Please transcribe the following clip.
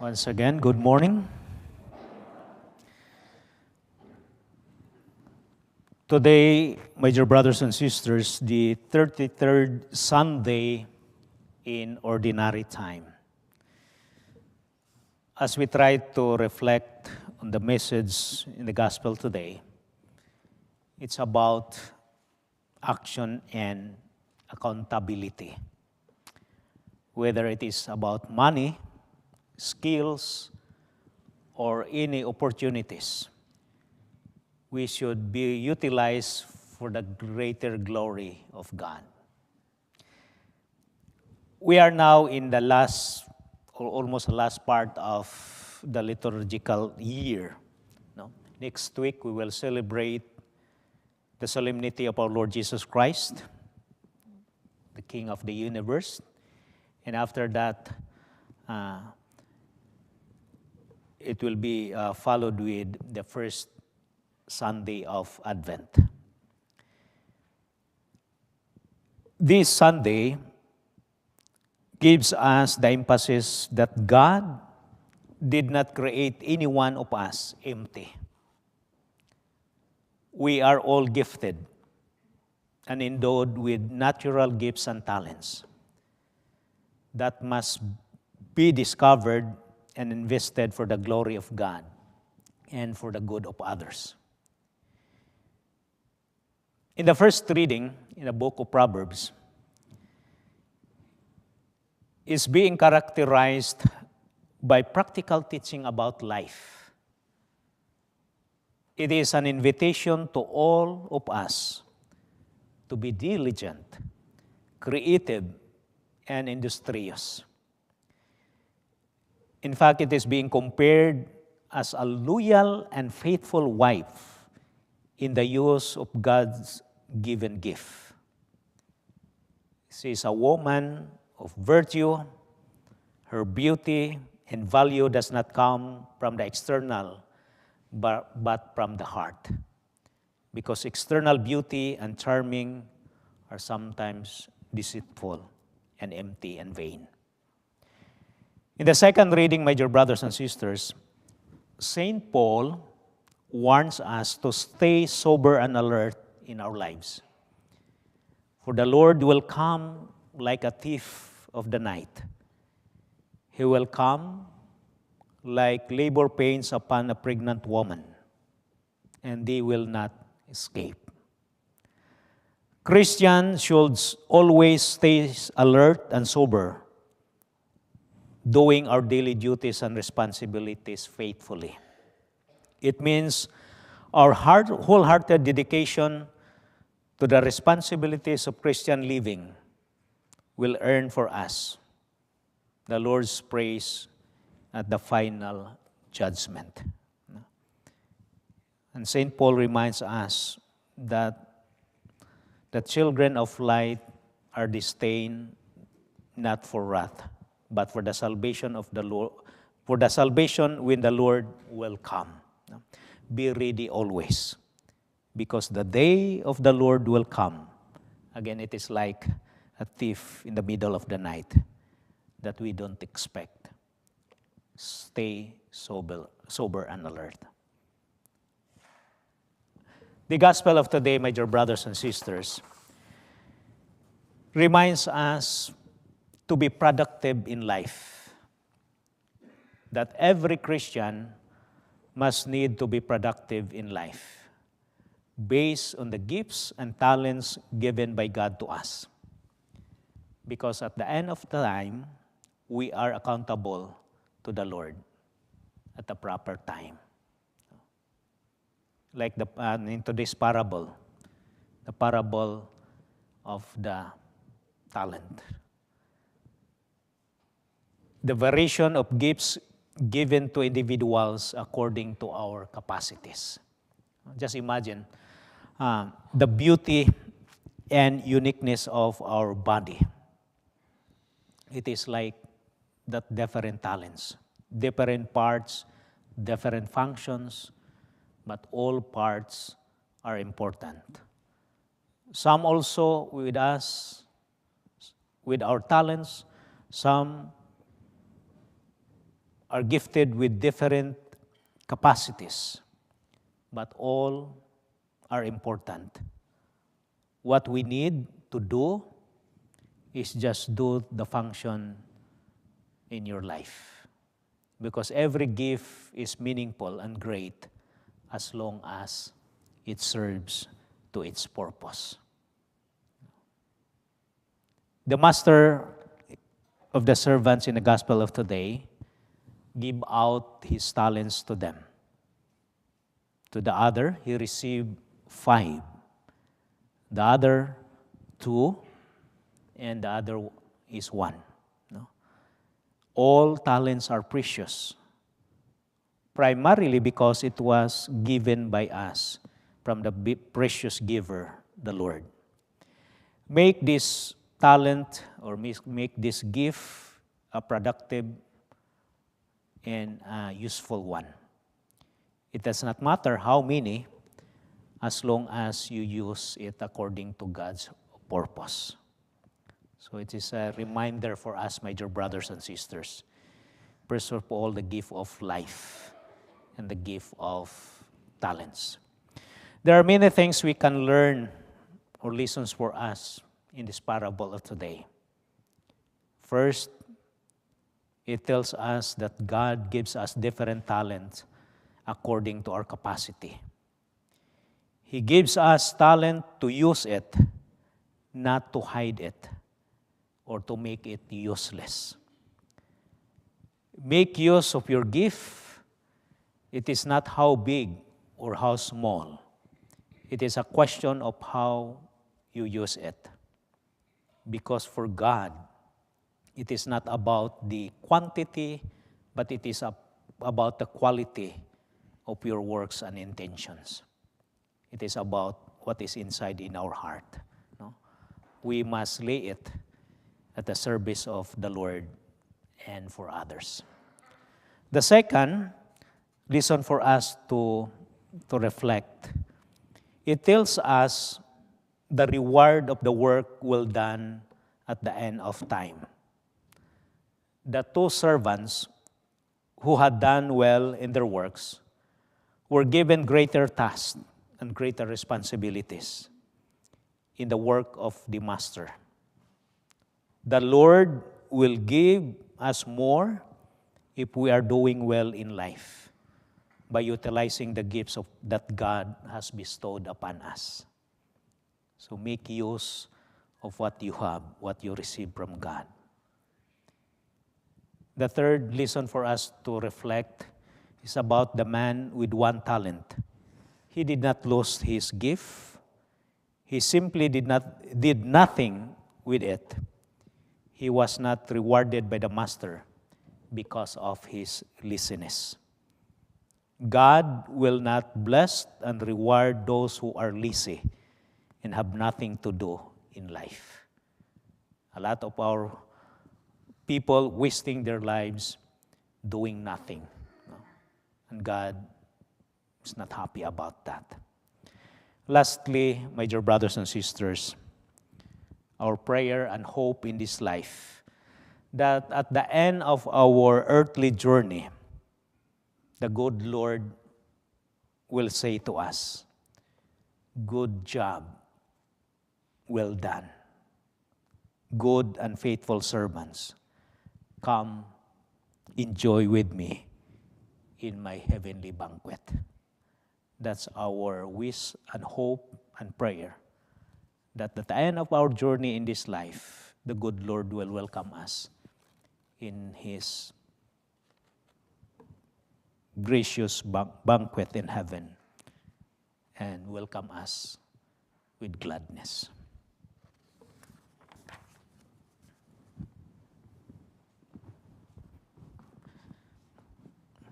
Once again, good morning. Today, my dear brothers and sisters, the 33rd Sunday in Ordinary Time. As we try to reflect on the message in the Gospel today, it's about action and accountability. Whether it is about money, skills, or any opportunities, we should be utilized for the greater glory of God. We are now in the last, or almost the last part of the liturgical year. No? Next week, we will celebrate the solemnity of our Lord Jesus Christ, the King of the universe. And after that, it will be followed with the first Sunday of Advent. This Sunday gives us the emphasis that God did not create any one of us empty. We are all gifted and endowed with natural gifts and talents that must be discovered and invested for the glory of God and for the good of others. In the first reading in the book of Proverbs, is being characterized by practical teaching about life. It is an invitation to all of us to be diligent, creative, and industrious. In fact, it is being compared as a loyal and faithful wife in the use of God's given gift. She is a woman of virtue. Her beauty and value does not come from the external, but from the heart. Because external beauty and charming are sometimes deceitful and empty and vain. In the second reading, my dear brothers and sisters, St. Paul warns us to stay sober and alert in our lives. For the Lord will come like a thief of the night. He will come like labor pains upon a pregnant woman, and they will not escape. Christians should always stay alert and sober, doing our daily duties and responsibilities faithfully. It means our wholehearted dedication to the responsibilities of Christian living will earn for us the Lord's praise at the final judgment. And St. Paul reminds us that the children of light are destined not for wrath, but for the salvation of the Lord, for the salvation when the Lord will come. Be ready always, because the day of the Lord will come. Again, it is like a thief in the middle of the night that we don't expect. Stay sober and alert. The gospel of today, my dear brothers and sisters, reminds us to be productive in life. That every Christian must need to be productive in life based on the gifts and talents given by God to us. Because at the end of the time, we are accountable to the Lord at the proper time. Like in today's parable, the parable of the talent. The variation of gifts given to individuals according to our capacities. Just imagine the beauty and uniqueness of our body. It is like that different talents, different parts, different functions, but all parts are important. Some also with us, with our talents, some are gifted with different capacities, but all are important. What we need to do is just do the function in your life. Because every gift is meaningful and great as long as it serves to its purpose. The master of the servants in the gospel of today give out his talents to them. To the other, he received 5. The other 2, and the other is 1. No? All talents are precious, primarily because it was given by us from the precious giver, the Lord. Make this talent or make this gift a productive and a useful one. It does not matter how many, as long as you use it according to God's purpose. So it is a reminder for us, my dear brothers and sisters, first of all, the gift of life and the gift of talents. There are many things we can learn or lessons for us in this parable of today. First, it tells us that God gives us different talents according to our capacity. He gives us talent to use it, not to hide it or to make it useless. Make use of your gift. It is not how big or how small. It is a question of how you use it. Because for God, it is not about the quantity, but it is about the quality of your works and intentions. It is about what is inside in our heart. No? We must lay it at the service of the Lord and for others. The second lesson for us to reflect, it tells us the reward of the work well done at the end of time. The 2 servants who had done well in their works were given greater tasks and greater responsibilities in the work of the master. The Lord will give us more if we are doing well in life by utilizing the gifts that God has bestowed upon us. So make use of what you have, what you receive from God. The third lesson for us to reflect is about the man with 1 talent. He did not lose his gift. He simply did nothing with it. He was not rewarded by the master because of his laziness. God will not bless and reward those who are lazy and have nothing to do in life. A lot of our people wasting their lives doing nothing. And God is not happy about that. Lastly, my dear brothers and sisters, our prayer and hope in this life, that at the end of our earthly journey, the good Lord will say to us, "Good job, well done. Good and faithful servants, come enjoy with me in my heavenly banquet." That's our wish and hope and prayer, that at the end of our journey in this life, the good Lord will welcome us in His gracious banquet in heaven and welcome us with gladness.